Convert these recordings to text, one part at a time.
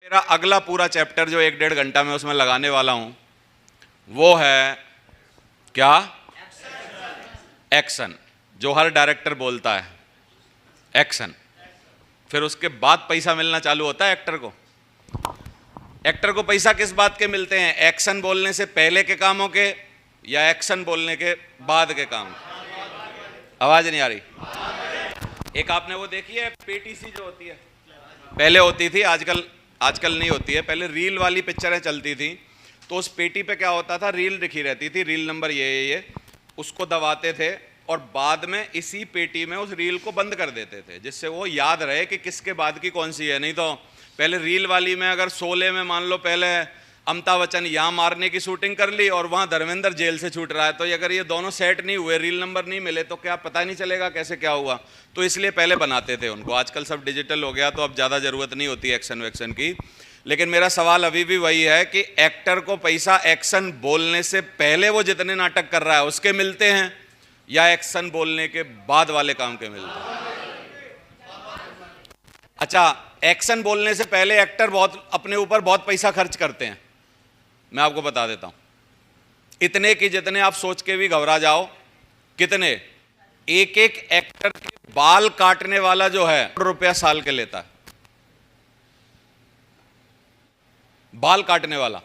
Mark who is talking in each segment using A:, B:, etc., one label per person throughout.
A: मेरा अगला पूरा चैप्टर जो 1-1.5 घंटा में उसमें लगाने वाला हूं वो है क्या? एक्शन। जो हर डायरेक्टर बोलता है एक्शन। फिर उसके बाद पैसा मिलना चालू होता है एक्टर को। एक्टर को पैसा किस बात के मिलते हैं? एक्शन बोलने से पहले के कामों के या एक्शन बोलने के बाद के काम? आवाज नहीं आ रही। एक आपने वो देखी है पीटीसी जो होती है, पहले होती थी, आजकल नहीं होती है। पहले रील वाली पिक्चरें चलती थी तो उस पेटी पे क्या होता था, रील लिखी रहती थी, रील नंबर ये उसको दबाते थे और बाद में इसी पेटी में उस रील को बंद कर देते थे जिससे वो याद रहे कि किसके बाद की कौन सी है। नहीं तो पहले रील वाली में अगर शोले में मान लो पहले अमिताभ बच्चन यहाँ मारने की शूटिंग कर ली और वहाँ धर्मेंद्र जेल से छूट रहा है, तो अगर ये दोनों सेट नहीं हुए, रील नंबर नहीं मिले, तो क्या पता नहीं चलेगा कैसे क्या हुआ। तो इसलिए पहले बनाते थे उनको। आजकल सब डिजिटल हो गया तो अब ज़्यादा ज़रूरत नहीं होती एक्शन वैक्शन की। लेकिन मेरा सवाल अभी भी वही है कि एक्टर को पैसा एक्शन बोलने से पहले वो जितने नाटक कर रहा है उसके मिलते हैं या एक्शन बोलने के बाद वाले काम के मिलते हैं? अच्छा, एक्शन बोलने से पहले एक्टर अपने ऊपर बहुत पैसा खर्च करते हैं। मैं आपको बता देता हूं, इतने कि जितने आप सोच के भी घबरा जाओ। कितने? एक एक्टर के बाल काटने वाला जो है ₹1 साल के लेता है, बाल काटने वाला।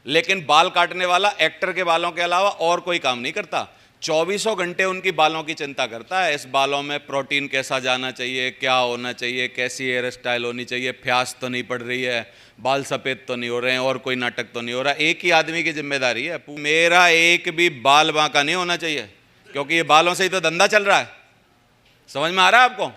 A: लेकिन बाल काटने वाला एक्टर के बालों के अलावा और कोई काम नहीं करता। 24 घंटे उनकी बालों की चिंता करता है। इस बालों में प्रोटीन कैसा जाना चाहिए, क्या होना चाहिए, कैसी हेयर स्टाइल होनी चाहिए, फ्यास तो नहीं पड़ रही है, बाल सफ़ेद तो नहीं हो रहे हैं, और कोई नाटक तो नहीं हो रहा। एक ही आदमी की जिम्मेदारी है। मेरा एक भी बाल बांका नहीं होना चाहिए, क्योंकि ये बालों से ही तो धंधा चल रहा है। समझ में आ रहा है आपको?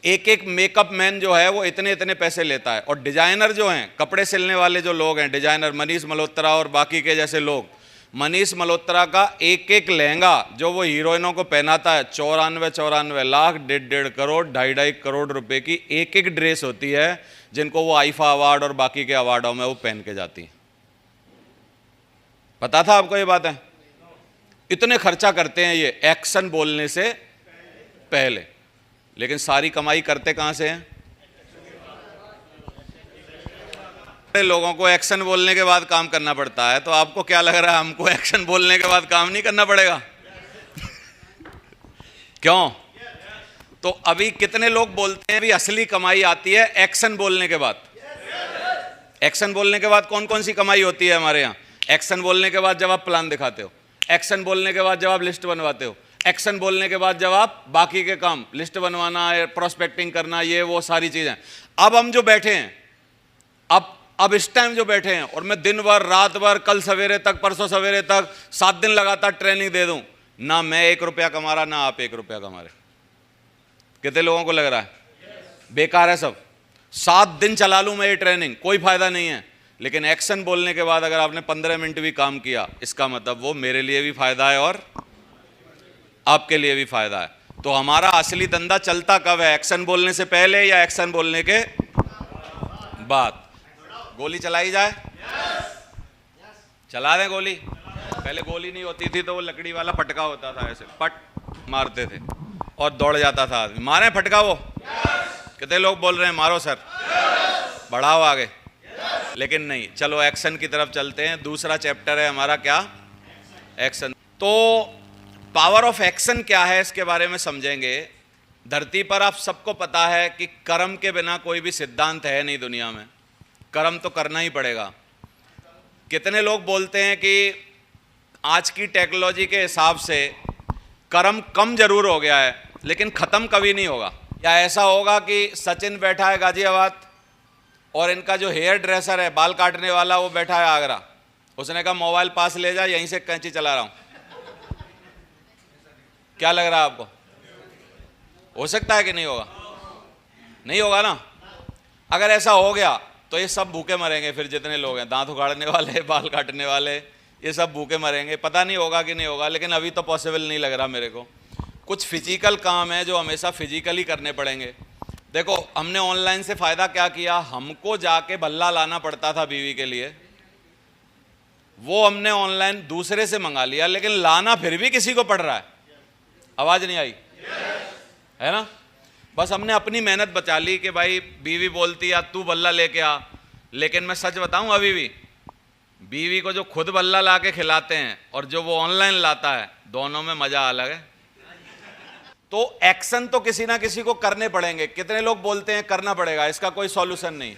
A: एक मेकअप मैन जो है वो इतने इतने पैसे लेता है। और डिजाइनर जो हैं, कपड़े सिलने वाले जो लोग हैं, डिजाइनर मनीष मल्होत्रा और बाकी के जैसे लोग, मनीष मल्होत्रा का एक लहंगा जो वो हीरोइनों को पहनाता है 94 लाख, 1.5 करोड़, 2.5 करोड़ रुपए की एक ड्रेस होती है जिनको वो आईफा अवार्ड और बाकी के अवार्डों में वो पहन के जाती है। पता था आपको ये बात है? इतने खर्चा करते हैं ये एक्शन बोलने से पहले। लेकिन सारी कमाई करते कहां से हैं? लोगों को एक्शन बोलने के बाद काम करना पड़ता है। तो आपको क्या लग रहा है हमको एक्शन बोलने के बाद काम नहीं करना पड़ेगा? क्यों? तो अभी कितने लोग बोलते हैं भी असली कमाई आती है एक्शन बोलने के बाद? एक्शन बोलने के बाद कौन कौन सी कमाई होती है हमारे यहाँ? एक्शन बोलने के बाद जब आप प्लान दिखाते हो, एक्शन बोलने के बाद जब आप लिस्ट बनवाते हो, एक्शन बोलने के बाद जब आप बाकी के काम, लिस्ट बनवाना, प्रोस्पेक्टिंग करना, ये वो सारी चीजें। अब हम जो बैठे हैं, अब इस टाइम जो बैठे हैं, और मैं दिन भर रात भर, कल सवेरे तक, परसों सवेरे तक 7 दिन लगातार ट्रेनिंग दे दूं, ना मैं 1 रुपया कमा रहा, ना आप 1 रुपया कमा रहे। कितने लोगों को लग रहा है बेकार है सब? 7 दिन चला लूं मैं ये ट्रेनिंग, कोई फायदा नहीं है। लेकिन एक्शन बोलने के बाद अगर आपने 15 मिनट भी काम किया, इसका मतलब वो मेरे लिए भी फायदा है और आपके लिए भी फायदा है। तो हमारा असली धंधा चलता कब है? एक्शन बोलने से पहले या एक्शन बोलने के बाद? गोली चलाई जाए? चला दें गोली? पहले गोली नहीं होती थी तो वो लकड़ी वाला फटका होता था, ऐसे पट मारते थे और दौड़ जाता था आदमी। मारे फटका वो? कितने लोग बोल रहे हैं मारो सर, बढ़ाओ आगे। लेकिन नहीं, चलो एक्शन की तरफ चलते हैं। दूसरा चैप्टर है हमारा क्या? एक्शन। तो पावर ऑफ एक्शन क्या है इसके बारे में समझेंगे। धरती पर आप सबको पता है कि कर्म के बिना कोई भी सिद्धांत है नहीं दुनिया में, कर्म तो करना ही पड़ेगा। कितने लोग बोलते हैं कि आज की टेक्नोलॉजी के हिसाब से कर्म कम जरूर हो गया है लेकिन खत्म कभी नहीं होगा। या ऐसा होगा कि सचिन बैठा है गाजियाबाद और इनका जो हेयर ड्रेसर है, बाल काटने वाला, वो बैठा है आगरा, उसने कहा मोबाइल पास ले जा, यहीं से कैंची चला रहा हूं। क्या लग रहा है आपको? हो सकता है कि नहीं होगा? नहीं होगा ना। अगर ऐसा हो गया तो ये सब भूखे मरेंगे। फिर जितने लोग हैं, दांत उखाड़ने वाले, बाल काटने वाले, ये सब भूखे मरेंगे। पता नहीं होगा कि नहीं होगा, लेकिन अभी तो पॉसिबल नहीं लग रहा मेरे को। कुछ फिजिकल काम है जो हमेशा फिजिकली करने पड़ेंगे। देखो, हमने ऑनलाइन से फायदा क्या किया? हमको जाके भल्ला लाना पड़ता था बीवी के लिए, वो हमने ऑनलाइन दूसरे से मंगा लिया, लेकिन लाना फिर भी किसी को पड़ रहा है। आवाज नहीं आई? है ना? बस हमने अपनी मेहनत बचा ली कि भाई बीवी बोलती है तू बल्ला लेके आ, लेकिन मैं सच बताऊं, अभी भी बीवी को जो खुद बल्ला ला के खिलाते हैं और जो वो ऑनलाइन लाता है, दोनों में मजा अलग है। तो एक्शन तो किसी ना किसी को करने पड़ेंगे। कितने लोग बोलते हैं करना पड़ेगा, इसका कोई सॉल्यूशन नहीं।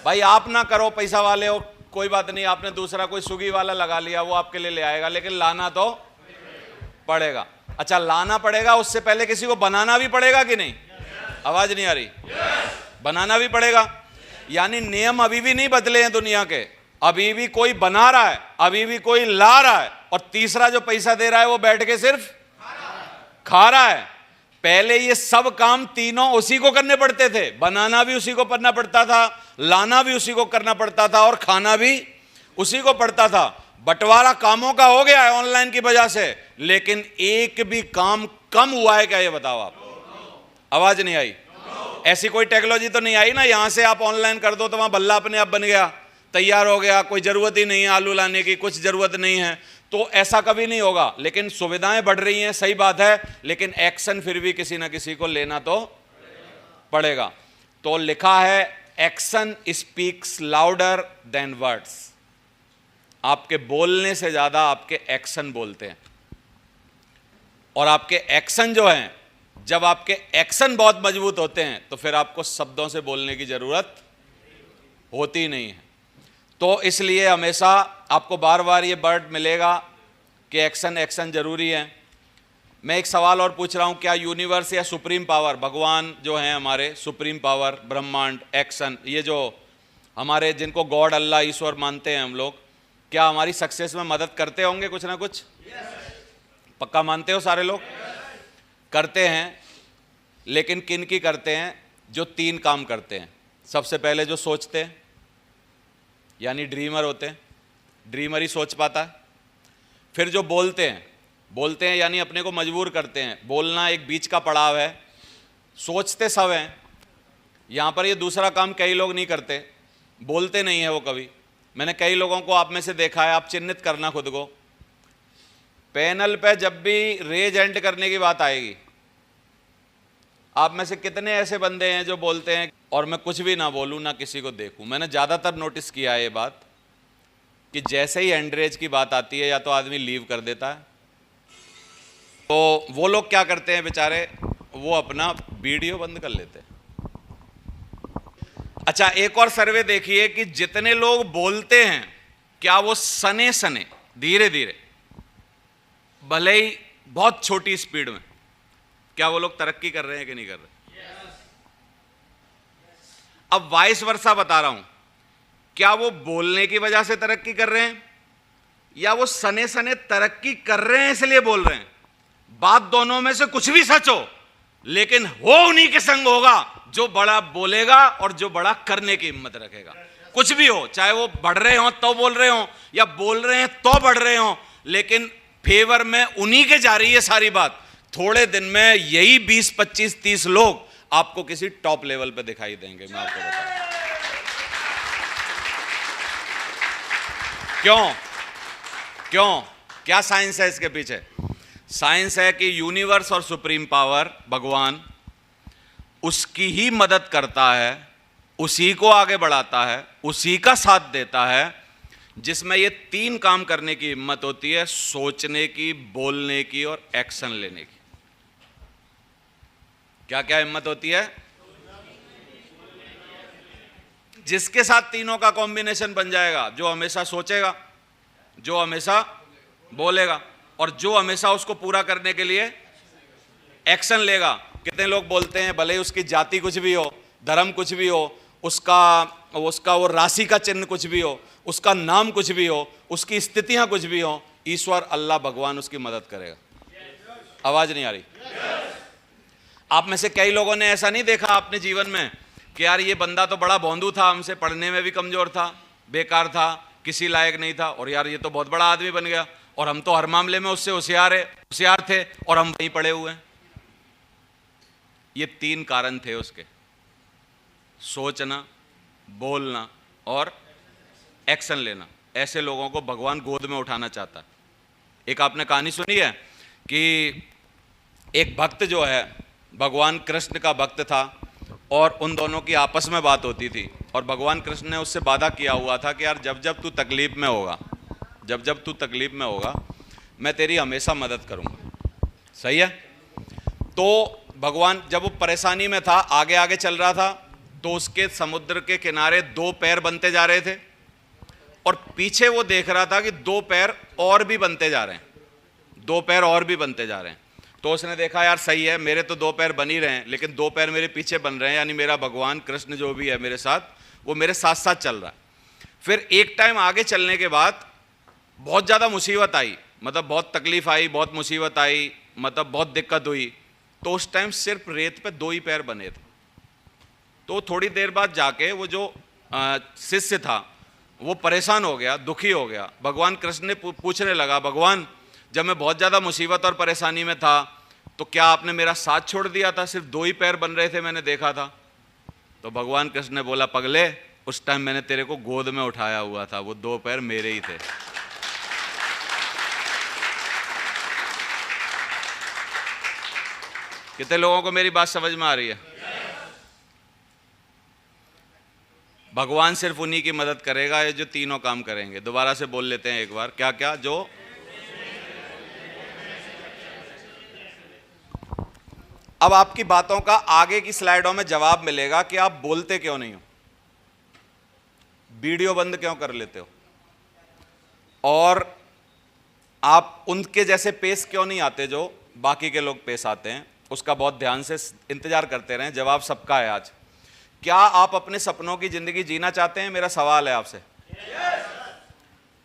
A: भाई आप ना करो, पैसा वाले हो कोई बात नहीं, आपने दूसरा कोई स्विगी वाला लगा लिया, वो आपके लिए ले आएगा, लेकिन लाना तो पड़ेगा। अच्छा, लाना पड़ेगा, उससे पहले किसी को बनाना भी पड़ेगा कि नहीं? आवाज नहीं आ रही? बनाना भी पड़ेगा। यानी नियम अभी भी नहीं बदले हैं दुनिया के, अभी भी कोई बना रहा है, अभी भी कोई ला रहा है, और तीसरा जो पैसा दे रहा है वो बैठ के सिर्फ खा रहा है। पहले ये सब काम तीनों उसी को करने पड़ते थे, बनाना भी उसी को करना पड़ता था, लाना भी उसी को करना पड़ता था, और खाना भी उसी को पड़ता था। बंटवारा कामों का हो गया है ऑनलाइन की वजह से, लेकिन एक भी काम कम हुआ है क्या? ये बताओ आप। आवाज नहीं आई? ऐसी कोई टेक्नोलॉजी तो नहीं आई ना, यहां से आप ऑनलाइन कर दो तो वहां बल्ला अपने आप बन गया, तैयार हो गया, कोई जरूरत ही नहीं है आलू लाने की, कुछ जरूरत नहीं है। तो ऐसा कभी नहीं होगा। लेकिन सुविधाएं बढ़ रही हैं, सही बात है, लेकिन एक्शन फिर भी किसी ना किसी को लेना तो पड़ेगा। तो लिखा है action speaks louder than words. आपके बोलने से ज्यादा आपके एक्शन बोलते हैं, और आपके एक्शन जो हैं, जब आपके एक्शन बहुत मजबूत होते हैं तो फिर आपको शब्दों से बोलने की जरूरत होती नहीं है। तो इसलिए हमेशा आपको बार बार ये वर्ड मिलेगा कि एक्शन एक्शन जरूरी है। मैं एक सवाल और पूछ रहा हूं, क्या यूनिवर्स या सुप्रीम पावर, भगवान जो हैं हमारे, सुप्रीम पावर, ब्रह्मांड, एक्शन, ये जो हमारे जिनको गॉड, अल्लाह, ईश्वर मानते हैं हम लोग, क्या हमारी सक्सेस में मदद करते होंगे कुछ ना कुछ? पक्का मानते हो सारे लोग? करते हैं, लेकिन किन की करते हैं? जो तीन काम करते हैं। सबसे पहले जो सोचते हैं, यानी ड्रीमर होते हैं, ड्रीमर ही सोच पाता है। फिर जो बोलते हैं यानी अपने को मजबूर करते हैं, बोलना एक बीच का पड़ाव है, सोचते सब हैं। यहाँ पर ये दूसरा काम कई लोग नहीं करते, बोलते नहीं है वो कभी। मैंने कई लोगों को आप में से देखा है, आप चिन्हित करना खुद को, पैनल पे जब भी रेज एंड करने की बात आएगी, आप में से कितने ऐसे बंदे हैं जो बोलते हैं और मैं कुछ भी ना बोलूं, ना किसी को देखूं? मैंने ज़्यादातर नोटिस किया है ये बात कि जैसे ही एंड्रेज की बात आती है या तो आदमी लीव कर देता है। तो वो लोग क्या करते हैं बेचारे, वो अपना वीडियो बंद कर लेते हैं। अच्छा, एक और सर्वे देखिए कि जितने लोग बोलते हैं, क्या वो सने सने धीरे धीरे, भले ही बहुत छोटी स्पीड में, क्या वो लोग तरक्की कर रहे हैं कि नहीं कर रहे? अब वाइस वर्सा बता रहा हूं, क्या वो बोलने की वजह से तरक्की कर रहे हैं या वो सने सने तरक्की कर रहे हैं इसलिए बोल रहे हैं? बात दोनों में से कुछ भी सच हो, लेकिन हो उन्हीं के संग होगा जो बड़ा बोलेगा और जो बड़ा करने की हिम्मत रखेगा। कुछ भी हो, चाहे वो बढ़ रहे हो तो बोल रहे हो या बोल रहे हैं तो बढ़ रहे हो, लेकिन फेवर में उन्हीं के जा रही है सारी बात। थोड़े दिन में यही 20, 25, 30 लोग आपको किसी टॉप लेवल पे दिखाई देंगे, मैं आपको बताऊं। क्यों? क्या साइंस है इसके पीछे? साइंस है कि यूनिवर्स और सुप्रीम पावर, भगवान, उसकी ही मदद करता है, उसी को आगे बढ़ाता है, उसी का साथ देता है, जिसमें ये तीन काम करने की हिम्मत होती है: सोचने की, बोलने की और एक्शन लेने की। क्या क्या हिम्मत होती है? जिसके साथ तीनों का कॉम्बिनेशन बन जाएगा, जो हमेशा सोचेगा, जो हमेशा बोलेगा और जो हमेशा उसको पूरा करने के लिए एक्शन लेगा। कितने लोग बोलते हैं, भले ही उसकी जाति कुछ भी हो, धर्म कुछ भी हो, उसका वो राशि का चिन्ह कुछ भी हो, उसका नाम कुछ भी हो, उसकी स्थितियां कुछ भी हो, ईश्वर, अल्लाह, भगवान उसकी मदद करेगा। आवाज नहीं आ रही? आप में से कई लोगों ने ऐसा नहीं देखा अपने जीवन में कि यार ये बंदा तो बड़ा भोंदू था, हमसे पढ़ने में भी कमजोर था, बेकार था, किसी लायक नहीं था, और यार ये तो बहुत बड़ा आदमी बन गया, और हम तो हर मामले में उससे होशियार थे और हम वहीं पड़े हुए हैं। ये तीन कारण थे उसके: सोचना, बोलना और एक्शन लेना। ऐसे लोगों को भगवान गोद में उठाना चाहता है। एक आपने कहानी सुनी है कि एक भक्त जो है, भगवान कृष्ण का भक्त था, और उन दोनों की आपस में बात होती थी, और भगवान कृष्ण ने उससे वादा किया हुआ था कि यार जब जब तू तकलीफ में होगा, जब जब तू तकलीफ में होगा, मैं तेरी हमेशा मदद करूंगा। सही है। तो भगवान जब वो परेशानी में था, आगे आगे चल रहा था, तो उसके समुद्र के किनारे 2 पैर बनते जा रहे थे, और पीछे वो देख रहा था कि 2 पैर और भी बनते जा रहे हैं, 2 पैर और भी बनते जा रहे हैं। तो उसने देखा यार सही है, मेरे तो 2 पैर बन ही रहे हैं, लेकिन 2 पैर मेरे पीछे बन रहे हैं, यानी मेरा भगवान कृष्ण जो भी है मेरे साथ, वो मेरे साथ साथ चल रहा है। फिर एक टाइम आगे चलने के बाद बहुत ज़्यादा मुसीबत आई, मतलब बहुत तकलीफ आई, बहुत मुसीबत आई, मतलब बहुत दिक्कत हुई। तो उस टाइम सिर्फ रेत पे 2 ही पैर बने थे। तो थोड़ी देर बाद जाके वो जो शिष्य था वो परेशान हो गया, दुखी हो गया। भगवान कृष्ण ने पूछने लगा, भगवान जब मैं बहुत ज़्यादा मुसीबत और परेशानी में था तो क्या आपने मेरा साथ छोड़ दिया था? सिर्फ 2 ही पैर बन रहे थे, मैंने देखा था। तो भगवान कृष्ण ने बोला, पगले उस टाइम मैंने तेरे को गोद में उठाया हुआ था, वो 2 पैर मेरे ही थे। कितने लोगों को मेरी बात समझ में आ रही है? भगवान सिर्फ उन्हीं की मदद करेगा ये जो तीनों काम करेंगे। दोबारा से बोल लेते हैं एक बार, क्या क्या? जो अब आपकी बातों का आगे की स्लाइडों में जवाब मिलेगा कि आप बोलते क्यों नहीं हो, वीडियो बंद क्यों कर लेते हो, और आप उनके जैसे पेश क्यों नहीं आते जो बाकी के लोग पेश आते हैं। उसका बहुत ध्यान से इंतजार करते रहें, जवाब सबका है आज। क्या आप अपने सपनों की जिंदगी जीना चाहते हैं? मेरा सवाल है आपसे।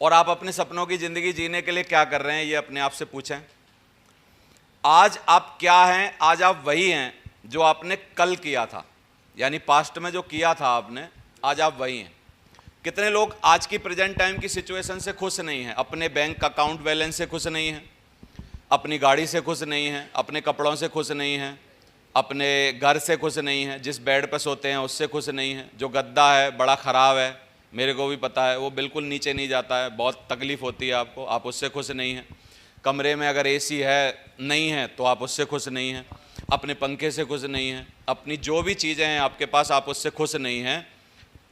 A: और आप अपने सपनों की जिंदगी जीने के लिए क्या कर रहे हैं, ये अपने आप से पूछें। आज आप क्या हैं? आज आप वही हैं जो आपने कल किया था, यानी पास्ट में जो किया था आपने, आज आप वही हैं। कितने लोग आज की प्रेजेंट टाइम की सिचुएशन से खुश नहीं हैं? अपने बैंक अकाउंट बैलेंस से खुश नहीं हैं, अपनी गाड़ी से खुश नहीं हैं, अपने कपड़ों से खुश नहीं हैं, अपने घर से खुश नहीं हैं, जिस बेड पर सोते हैं उससे खुश नहीं हैं, जो गद्दा है बड़ा ख़राब है, मेरे को भी पता है, वो बिल्कुल नीचे नहीं जाता है, बहुत तकलीफ़ होती है आपको, आप उससे खुश नहीं हैं। कमरे में अगर एसी है नहीं है तो आप उससे खुश नहीं हैं, अपने पंखे से खुश नहीं हैं, अपनी जो भी चीज़ें हैं आपके पास आप उससे खुश नहीं हैं।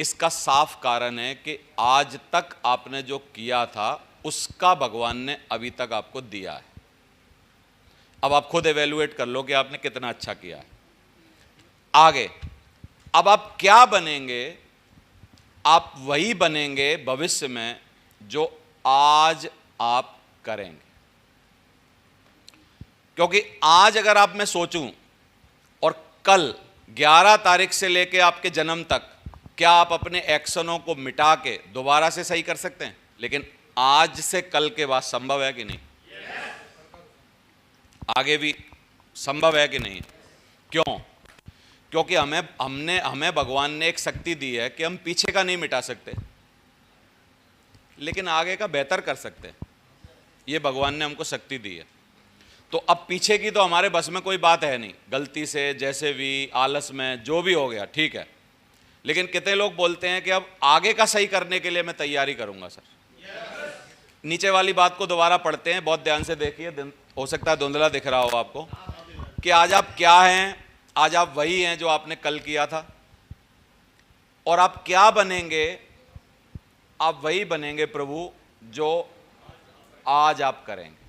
A: इसका साफ कारण है कि आज तक आपने जो किया था उसका भगवान ने अभी तक आपको दिया है। अब आप खुद एवेल्युएट कर लो कि आपने कितना अच्छा किया है। आगे अब आप क्या बनेंगे? आप वही बनेंगे भविष्य में जो आज आप करेंगे। क्योंकि आज अगर आप मैं सोचूं और कल 11 तारीख से लेके आपके जन्म तक क्या आप अपने एक्शनों को मिटा के दोबारा से सही कर सकते हैं? लेकिन आज से कल के बाद संभव है कि नहीं? आगे भी संभव है कि नहीं? क्यों? क्योंकि हमें भगवान ने एक शक्ति दी है कि हम पीछे का नहीं मिटा सकते, लेकिन आगे का बेहतर कर सकते हैं। ये भगवान ने हमको शक्ति दी है। तो अब पीछे की तो हमारे बस में कोई बात है नहीं, गलती से जैसे भी आलस में जो भी हो गया ठीक है, लेकिन कितने लोग बोलते हैं कि अब आगे का सही करने के लिए मैं तैयारी करूंगा। सर नीचे वाली बात को दोबारा पढ़ते हैं, बहुत ध्यान से देखिए, हो सकता है धुंधला दिख रहा हो आपको, कि आज आप क्या हैं? आज आप वही हैं जो आपने कल किया था। और आप क्या बनेंगे? आप वही बनेंगे प्रभु जो आज आप करेंगे।